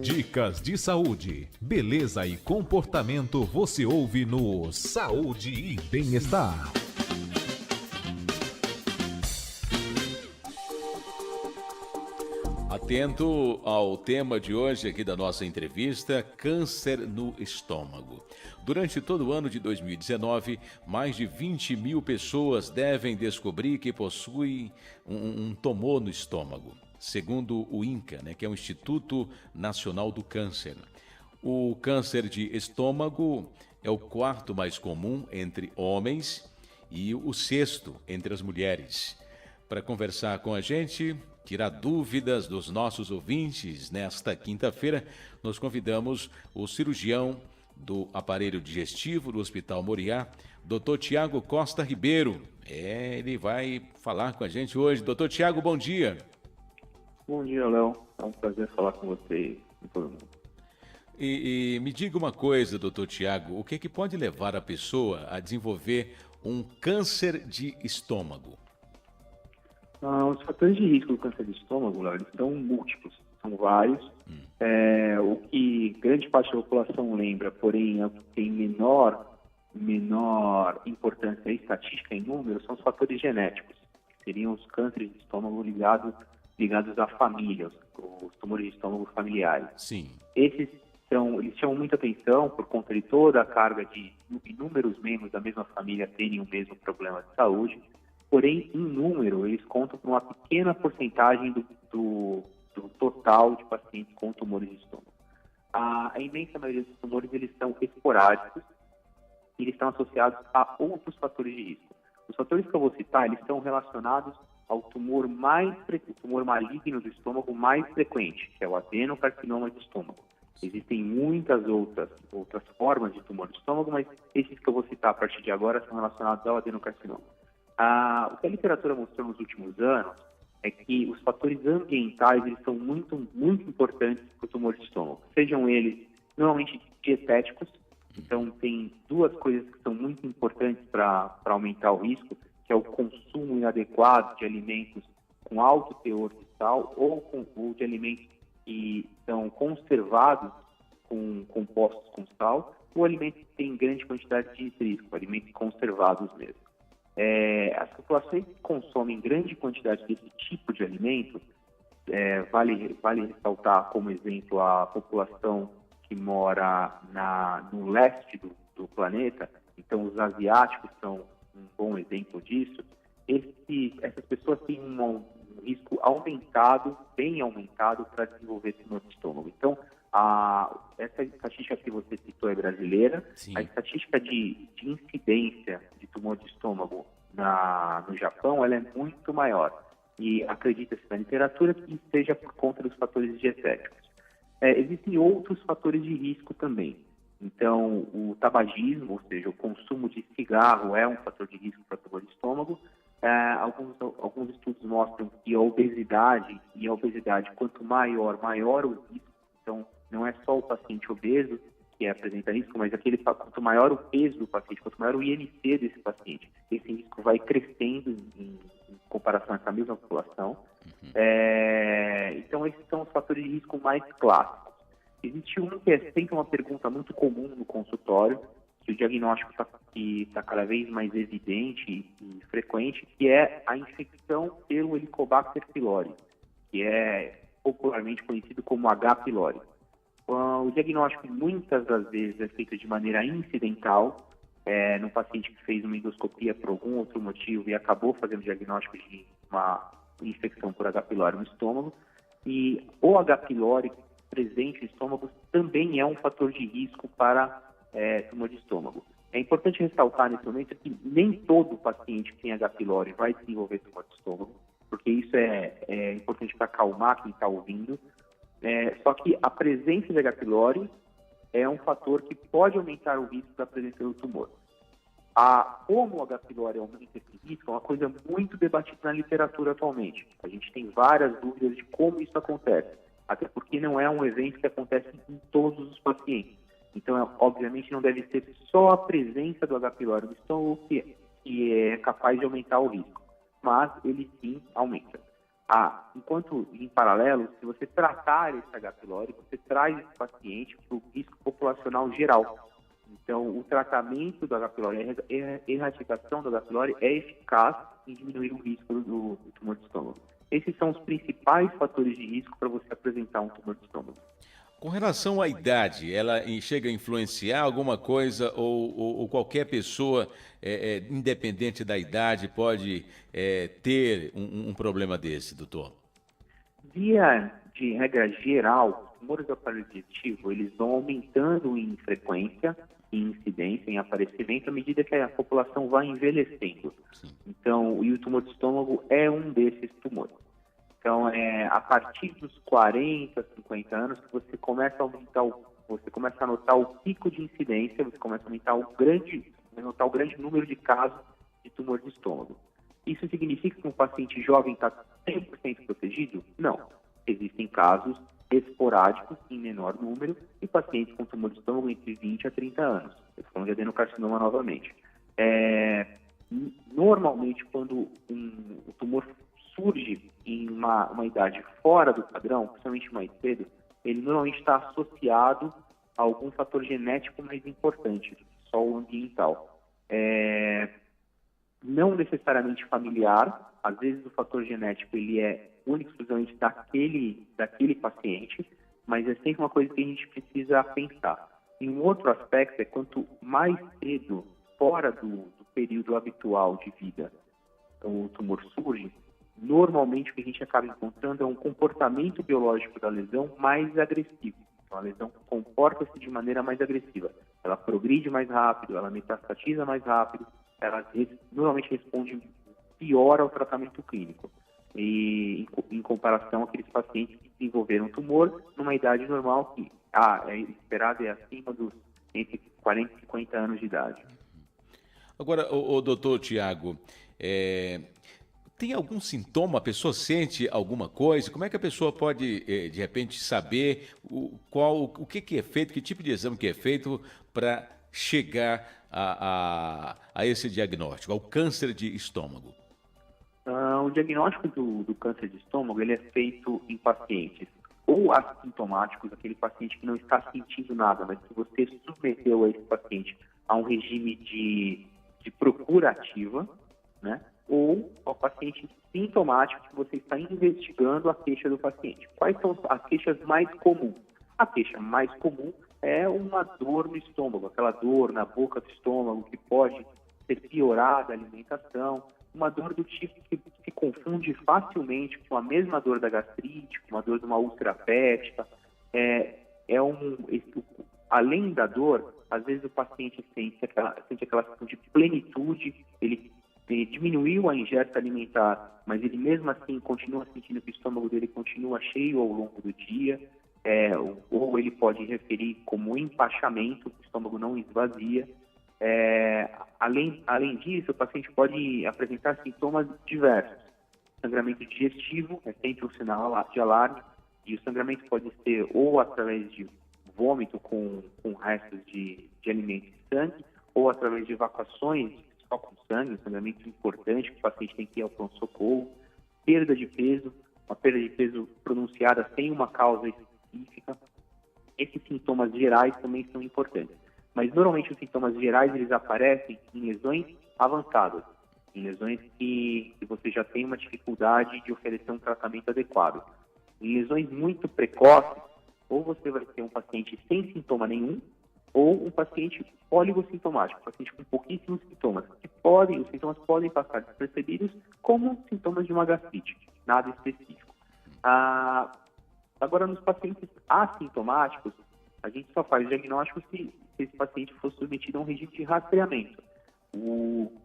Dicas de saúde, beleza e comportamento você ouve no Saúde e Bem-Estar. Atento ao tema de hoje aqui da nossa entrevista, câncer no estômago. Durante todo o ano de 2019, mais de 20 mil pessoas devem descobrir que possuem um tumor no estômago, segundo o INCA, que é o Instituto Nacional do Câncer. O câncer de estômago é o quarto mais comum entre homens e o sexto entre as mulheres. Para conversar com a gente, tirar dúvidas dos nossos ouvintes, nesta quinta-feira, nós convidamos o cirurgião do aparelho digestivo do Hospital Moriá, Dr. Tiago Costa Ribeiro. Ele vai falar com a gente hoje. Dr. Tiago, bom dia. Bom dia, Léo. É um prazer falar com você e todo mundo. E me diga uma coisa, Dr. Tiago, o que pode levar a pessoa a desenvolver um câncer de estômago? Os fatores de risco do câncer de estômago, Léo, eles são múltiplos, são vários. O que grande parte da população lembra, porém, é o que tem menor importância estatística em números, são os fatores genéticos, que seriam os cânceres de estômago ligados à família, os tumores de estômago familiares. Sim. Eles chamam muita atenção por conta de toda a carga de inúmeros membros da mesma família terem o mesmo problema de saúde. Porém, em número, eles contam com uma pequena porcentagem do total de pacientes com tumores de estômago. A imensa maioria dos tumores, eles são esporádicos e eles estão associados a outros fatores de risco. Os fatores que eu vou citar, eles estão relacionados ao tumor maligno do estômago mais frequente, que é o adenocarcinoma de estômago. Existem muitas outras formas de tumor de estômago, mas esses que eu vou citar a partir de agora são relacionados ao adenocarcinoma. O que a literatura mostrou nos últimos anos é que os fatores ambientais eles são muito, muito importantes para o tumor de estômago. Sejam eles normalmente dietéticos, então tem duas coisas que são muito importantes para aumentar o risco, que é o consumo inadequado de alimentos com alto teor de sal ou de alimentos que são conservados com compostos com sal, ou alimentos que têm grande quantidade de risco, alimentos conservados mesmo. As populações que consomem grande quantidade desse tipo de alimento, vale ressaltar como exemplo a população que mora no leste do planeta, então os asiáticos são um bom exemplo disso. Essas pessoas têm um risco bem aumentado para desenvolver tumor de estômago. Então, essa estatística que você citou é brasileira. Sim. A estatística de incidência de tumor de estômago no Japão ela é muito maior. E acredita-se na literatura que seja por conta dos fatores dietéticos. Existem outros fatores de risco também. Então, o tabagismo, ou seja, o consumo de cigarro é um fator de risco para tumor de estômago. Alguns estudos mostram que a obesidade, quanto maior o risco. Então, não é só o paciente obeso que apresenta risco, mas quanto maior o peso do paciente, quanto maior o IMC desse paciente, esse risco vai crescendo em comparação a essa mesma população. Então, esses são os fatores de risco mais clássicos. Existe que é sempre uma pergunta muito comum no consultório, que o diagnóstico está cada vez mais evidente e frequente, que é a infecção pelo Helicobacter pylori, que é popularmente conhecido como H. pylori. O diagnóstico muitas das vezes é feito de maneira incidental, no paciente que fez uma endoscopia por algum outro motivo e acabou fazendo o diagnóstico de uma infecção por H. pylori no estômago. E o H. pylori presente no estômago também é um fator de risco para tumor de estômago. É importante ressaltar nesse momento que nem todo paciente que tem H. pylori vai desenvolver tumor de estômago, porque isso é importante para acalmar quem está ouvindo. Só que a presença de H. pylori é um fator que pode aumentar o risco da presença do tumor. Como o H. pylori aumenta esse risco é uma coisa muito debatida na literatura atualmente. A gente tem várias dúvidas de como isso acontece, até porque não é um evento que acontece em todos os pacientes. Então, obviamente, não deve ser só a presença do H. pylori no estômago que é capaz de aumentar o risco, mas ele sim aumenta. enquanto em paralelo, se você tratar esse H. pylori, você traz esse paciente para o risco populacional geral. Então, o tratamento do H. pylori, a erradicação do H. pylori é eficaz em diminuir o risco do tumor de estômago. Esses são os principais fatores de risco para você apresentar um tumor de estômago. Com relação à idade, ela chega a influenciar alguma coisa ou qualquer pessoa, independente da idade, pode ter um problema desse, doutor? Via de regra geral, os tumores do aparelho digestivo, eles vão aumentando em frequência, em incidência, em aparecimento, à medida que a população vai envelhecendo. Sim. Então, e o tumor de estômago é um desses tumores. Então, a partir dos 40, 50 anos, que você começa a aumentar, você começa a notar o pico de incidência, você começa a aumentar notar o grande número de casos de tumor de estômago. Isso significa que um paciente jovem está 100% protegido? Não. Existem casos esporádicos, em menor número, e pacientes com tumor de estômago entre 20 a 30 anos. Eu estou falando de adenocarcinoma novamente. Normalmente, quando o tumor surge em uma idade fora do padrão, principalmente mais cedo, ele normalmente está associado a algum fator genético mais importante, só o ambiental. Não necessariamente familiar, às vezes o fator genético ele é único exclusivamente daquele paciente, mas é sempre uma coisa que a gente precisa pensar. E um outro aspecto é quanto mais cedo, fora do período habitual de vida, o tumor surge, normalmente o que a gente acaba encontrando é um comportamento biológico da lesão mais agressivo. Então, a lesão comporta-se de maneira mais agressiva. Ela progride mais rápido, ela metastatiza mais rápido, ela normalmente responde pior ao tratamento clínico. E em comparação àqueles pacientes que desenvolveram tumor numa idade normal que é esperada acima dos entre 40 e 50 anos de idade. Agora, o doutor Tiago, tem algum sintoma? A pessoa sente alguma coisa? Como é que a pessoa pode, de repente, saber o que é feito, que tipo de exame que é feito para chegar a esse diagnóstico, ao câncer de estômago? O diagnóstico do câncer de estômago ele é feito em pacientes ou assintomáticos, aquele paciente que não está sentindo nada, mas que você submeteu a esse paciente a um regime de procura ativa, né? Ou ao paciente sintomático que você está investigando a queixa do paciente. Quais são as queixas mais comuns? A queixa mais comum é uma dor no estômago, aquela dor na boca do estômago que pode ser piorada a alimentação, uma dor do tipo que se confunde facilmente com a mesma dor da gastrite, com uma dor de uma úlcera péptica. Além da dor, às vezes o paciente sente aquela sensação de plenitude, ele diminuiu a ingesta alimentar, mas ele mesmo assim continua sentindo que o estômago dele continua cheio ao longo do dia, ou ele pode referir como empachamento, o estômago não esvazia. Além disso, o paciente pode apresentar sintomas diversos. Sangramento digestivo é sempre um sinal de alarme, e o sangramento pode ser ou através de vômito com restos de alimentos e sangue, ou através de evacuações só com sangue, um sangramento importante, que o paciente tem que ir ao pronto-socorro. Perda de peso, uma perda de peso pronunciada sem uma causa específica. Esses sintomas gerais também são importantes. Mas normalmente os sintomas gerais eles aparecem em lesões avançadas, em lesões que você já tem uma dificuldade de oferecer um tratamento adequado. Em lesões muito precoces, ou você vai ter um paciente sem sintoma nenhum, ou um paciente oligossintomático, um paciente com pouquíssimos sintomas, os sintomas podem passar despercebidos como sintomas de uma gastrite, nada específico. Agora, nos pacientes assintomáticos, a gente só faz diagnóstico se esse paciente for submetido a um regime de rastreamento.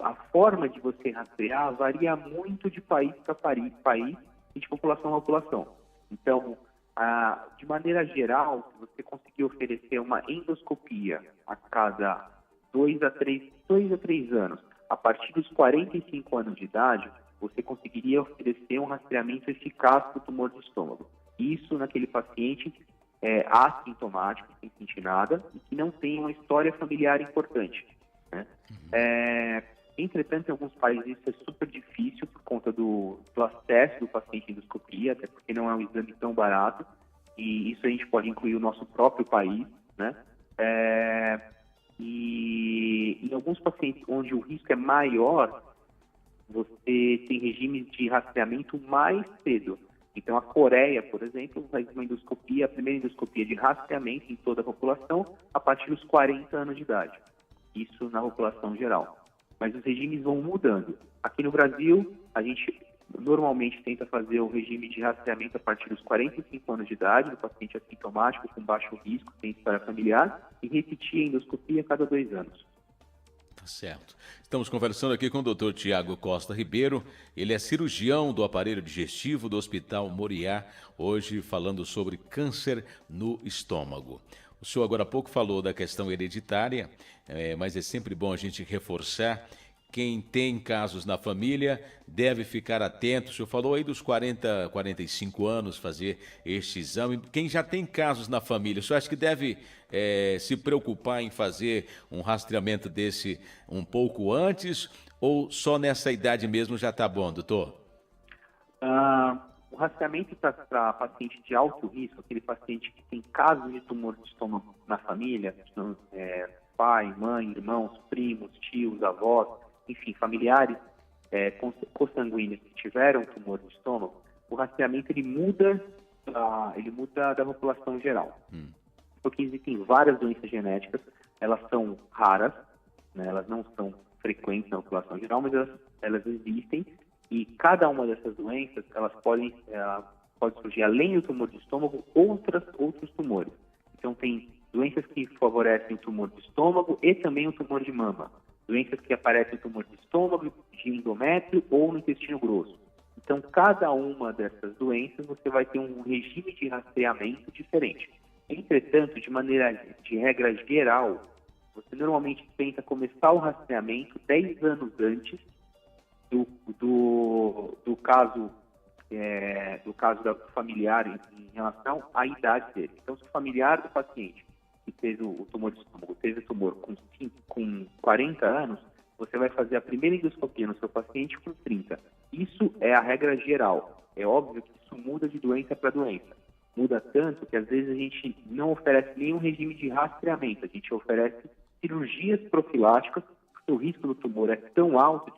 A forma de você rastrear varia muito de país para país e de população a população. Então, de maneira geral, se você conseguir oferecer uma endoscopia a cada 2 a 3 anos, a partir dos 45 anos de idade, você conseguiria oferecer um rastreamento eficaz para o tumor do estômago. Isso naquele paciente assintomático, sem sentir nada, e que não tem uma história familiar importante, né? Entretanto, em alguns países isso é super difícil por conta do acesso do paciente à endoscopia, até porque não é um exame tão barato, e isso a gente pode incluir o nosso próprio país, né? E em alguns pacientes onde o risco é maior, você tem regimes de rastreamento mais cedo. Então, a Coreia, por exemplo, faz uma endoscopia, a primeira endoscopia de rastreamento em toda a população a partir dos 40 anos de idade. Isso na população geral. Mas os regimes vão mudando. Aqui no Brasil, a gente normalmente tenta fazer o regime de rastreamento a partir dos 45 anos de idade, do paciente assintomático com baixo risco, sem história familiar, e repetir a endoscopia a cada 2 anos. Certo. Estamos conversando aqui com o Dr. Tiago Costa Ribeiro. Ele é cirurgião do aparelho digestivo do Hospital Moriá, hoje falando sobre câncer no estômago. O senhor agora há pouco falou da questão hereditária, mas é sempre bom a gente reforçar. Quem tem casos na família deve ficar atento. O senhor falou aí dos 40, 45 anos fazer este exame. Quem já tem casos na família, o senhor acha que deve se preocupar em fazer um rastreamento desse um pouco antes ou só nessa idade mesmo já está bom, doutor? O rastreamento para paciente de alto risco, aquele paciente que tem casos de tumor de estômago na família, pai, mãe, irmãos, primos, tios, avós, enfim, familiares consanguíneos que tiveram tumor de estômago, o rastreamento ele muda da população geral. Porque existem várias doenças genéticas, elas são raras, né, elas não são frequentes na população geral, mas elas existem, e cada uma dessas doenças, elas pode surgir, além do tumor de estômago, outros tumores. Então, tem doenças que favorecem o tumor de estômago e também o tumor de mama. Doenças que aparecem no tumor de estômago, de endométrio ou no intestino grosso. Então, cada uma dessas doenças, você vai ter um regime de rastreamento diferente. Entretanto, de regra geral, você normalmente tenta começar o rastreamento 10 anos antes do caso do familiar em relação à idade dele. Então, se o familiar do paciente que teve o tumor de estômago, teve o tumor com 40 anos, você vai fazer a primeira endoscopia no seu paciente com 30. Isso é a regra geral. É óbvio que isso muda de doença para doença. Muda tanto que às vezes a gente não oferece nenhum regime de rastreamento. A gente oferece cirurgias profiláticas, porque o risco do tumor é tão alto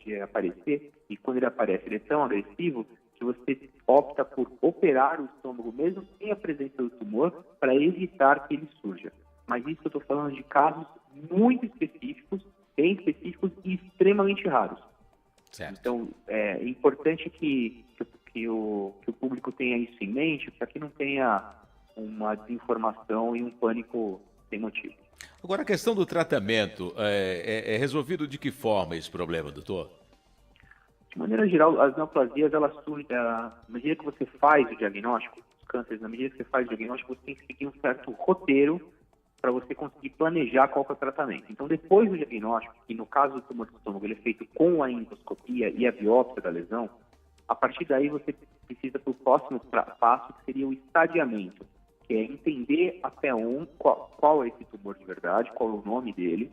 de aparecer, e quando ele aparece ele é tão agressivo, que você opta por operar o estômago mesmo sem a presença do tumor para evitar que ele surja. Mas isso eu estou falando de casos muito específicos, bem específicos e extremamente raros. Certo. Então, é importante que o público tenha isso em mente, para que não tenha uma desinformação e um pânico sem motivo. Agora, a questão do tratamento, é resolvido de que forma esse problema, doutor? De maneira geral, as neoplasias, elas surgem, na medida que você faz o diagnóstico, os cânceres, na medida que você faz o diagnóstico, você tem que seguir um certo roteiro para você conseguir planejar qual é o tratamento. Então, depois do diagnóstico, que no caso do tumor de estômago ele é feito com a endoscopia e a biópsia da lesão, a partir daí você precisa para o próximo passo, que seria o estadiamento, que é entender até qual é esse tumor de verdade, qual é o nome dele,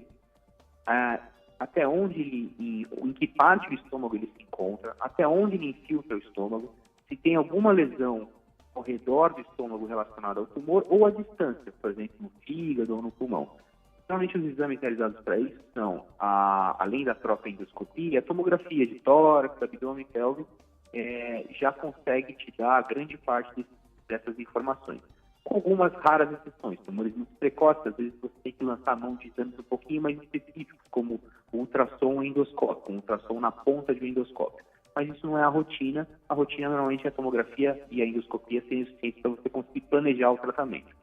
até onde em que parte do estômago ele se encontra, até onde ele infiltra o estômago, se tem alguma lesão ao redor do estômago relacionada ao tumor ou à distância, por exemplo, no fígado ou no pulmão. Normalmente os exames realizados para isso são, além da própria endoscopia, a tomografia de tórax, abdômen e pelve, já consegue te dar grande parte dessas informações. Com algumas raras exceções, tumores muito precoces, às vezes você tem que lançar a mão de exames um pouquinho mais específicos, como o ultrassom endoscópico, um ultrassom na ponta de um endoscópio. Mas isso não é a rotina normalmente é a tomografia e a endoscopia serem suficientes para você conseguir planejar o tratamento.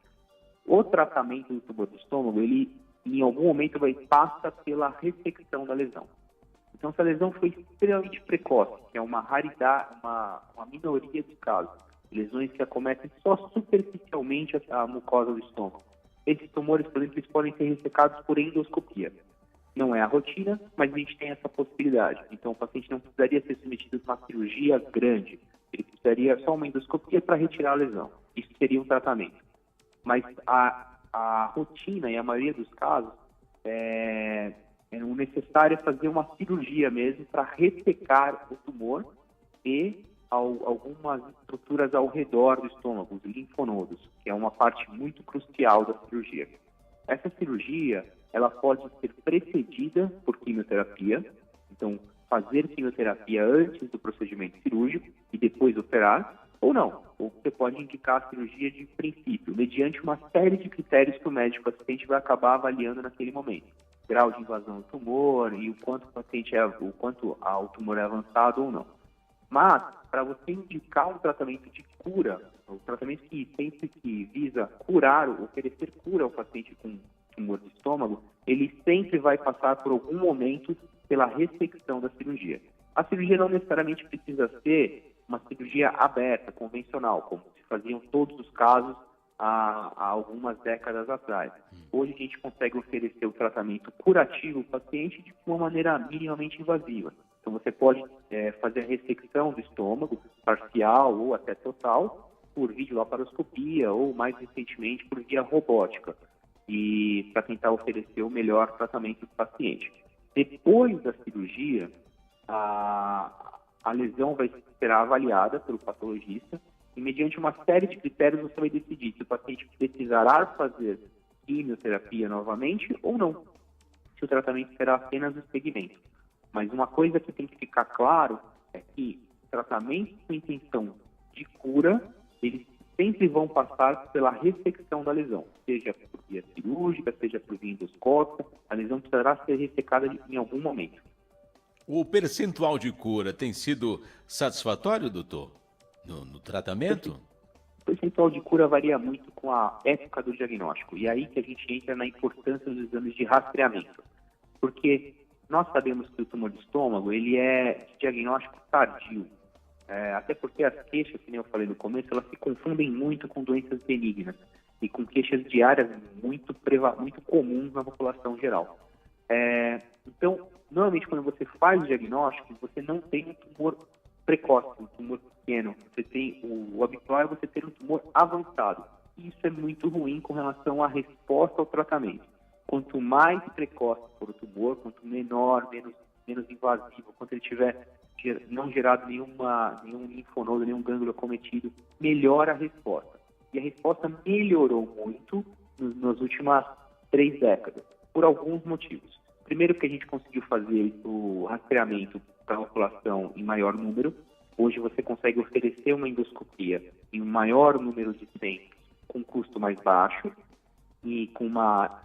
O tratamento do tumor do estômago, ele em algum momento passa pela ressecção da lesão. Então, se a lesão foi extremamente precoce, que é uma raridade, uma minoria de casos, lesões que acometem só superficialmente a mucosa do estômago. Esses tumores, por exemplo, eles podem ser ressecados por endoscopia. Não é a rotina, mas a gente tem essa possibilidade. Então, o paciente não precisaria ser submetido a uma cirurgia grande. Ele precisaria só uma endoscopia para retirar a lesão. Isso seria um tratamento. Mas a rotina, e a maioria dos casos, é o necessário é fazer uma cirurgia mesmo para ressecar o tumor e algumas estruturas ao redor do estômago, os linfonodos, que é uma parte muito crucial da cirurgia. Essa cirurgia, ela pode ser precedida por quimioterapia, então fazer quimioterapia antes do procedimento cirúrgico e depois operar, ou não. Ou você pode indicar a cirurgia de princípio, mediante uma série de critérios que o médico assistente vai acabar avaliando naquele momento. Grau de invasão do tumor e o quanto o tumor é avançado ou não. Mas, para você indicar um tratamento de cura, um tratamento que sempre que visa curar, oferecer cura ao paciente com tumor de estômago, ele sempre vai passar por algum momento pela ressecção da cirurgia. A cirurgia não necessariamente precisa ser uma cirurgia aberta, convencional, como se faziam todos os casos há algumas décadas atrás. Hoje a gente consegue oferecer o tratamento curativo ao paciente de uma maneira minimamente invasiva. Então você pode fazer a ressecção do estômago, parcial ou até total, por videolaparoscopia ou, mais recentemente, por via robótica, e para tentar oferecer o melhor tratamento do paciente. Depois da cirurgia, a lesão vai ser avaliada pelo patologista e, mediante uma série de critérios, você vai decidir se o paciente precisará fazer quimioterapia novamente ou não, se o tratamento será apenas o segmento. Mas uma coisa que tem que ficar claro é que tratamentos com intenção de cura, eles sempre vão passar pela ressecção da lesão, seja por via cirúrgica, seja por via endoscópica, a lesão precisará ser ressecada em algum momento. O percentual de cura tem sido satisfatório, doutor, no tratamento? O percentual de cura varia muito com a época do diagnóstico, e é aí que a gente entra na importância dos exames de rastreamento, porque nós sabemos que o tumor de estômago ele é de diagnóstico tardio, até porque as queixas, que nem eu falei no começo, elas se confundem muito com doenças benignas e com queixas diárias muito comuns na população geral. Então, normalmente quando você faz o diagnóstico, você não tem um tumor precoce, um tumor pequeno. O habitual é você ter um tumor avançado. E isso é muito ruim com relação à resposta ao tratamento. Quanto mais precoce for o tumor, quanto menor, menos invasivo, quanto ele tiver não gerado nenhum linfonodo, nenhum gânglio acometido, melhora a resposta. E a resposta melhorou muito nas últimas 3 décadas, por alguns motivos. Primeiro, que a gente conseguiu fazer o rastreamento para a população em maior número. Hoje você consegue oferecer uma endoscopia em um maior número de centros com custo mais baixo e com uma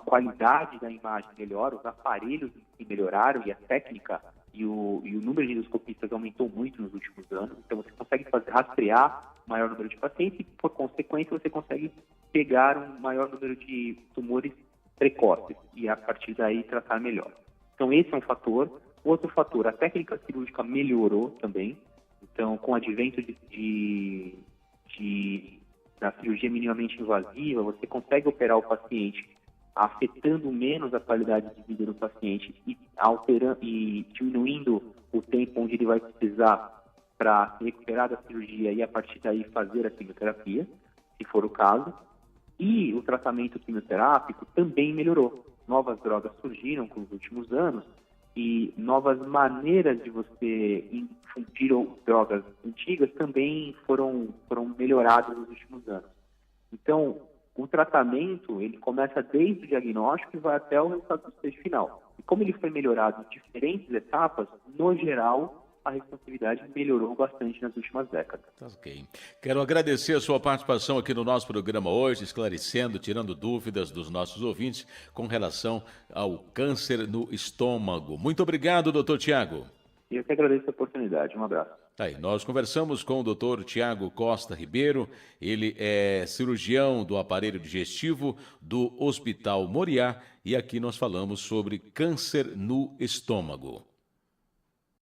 qualidade da imagem melhor, os aparelhos que melhoraram e a técnica e o número de endoscopistas aumentou muito nos últimos anos. Então você consegue rastrear um maior número de pacientes e, por consequência, você consegue pegar um maior número de tumores precoces e, a partir daí, tratar melhor. Então esse é um fator. Outro fator, a técnica cirúrgica melhorou também. Então, com o advento da cirurgia minimamente invasiva, você consegue operar o paciente afetando menos a qualidade de vida do paciente e diminuindo o tempo onde ele vai precisar para se recuperar da cirurgia e, a partir daí, fazer a quimioterapia, se for o caso. E o tratamento quimioterápico também melhorou. Novas drogas surgiram com os últimos anos e novas maneiras de você infundir drogas antigas também foram melhoradas nos últimos anos. Então, o tratamento, ele começa desde o diagnóstico e vai até o resultado do estágio final. E como ele foi melhorado em diferentes etapas, no geral, a responsividade melhorou bastante nas últimas décadas. Ok. Quero agradecer a sua participação aqui no nosso programa hoje, esclarecendo, tirando dúvidas dos nossos ouvintes com relação ao câncer no estômago. Muito obrigado, doutor Tiago. Eu que agradeço a oportunidade. Um abraço. Aí, nós conversamos com o Dr. Tiago Costa Ribeiro, ele é cirurgião do aparelho digestivo do Hospital Moriá e aqui nós falamos sobre câncer no estômago.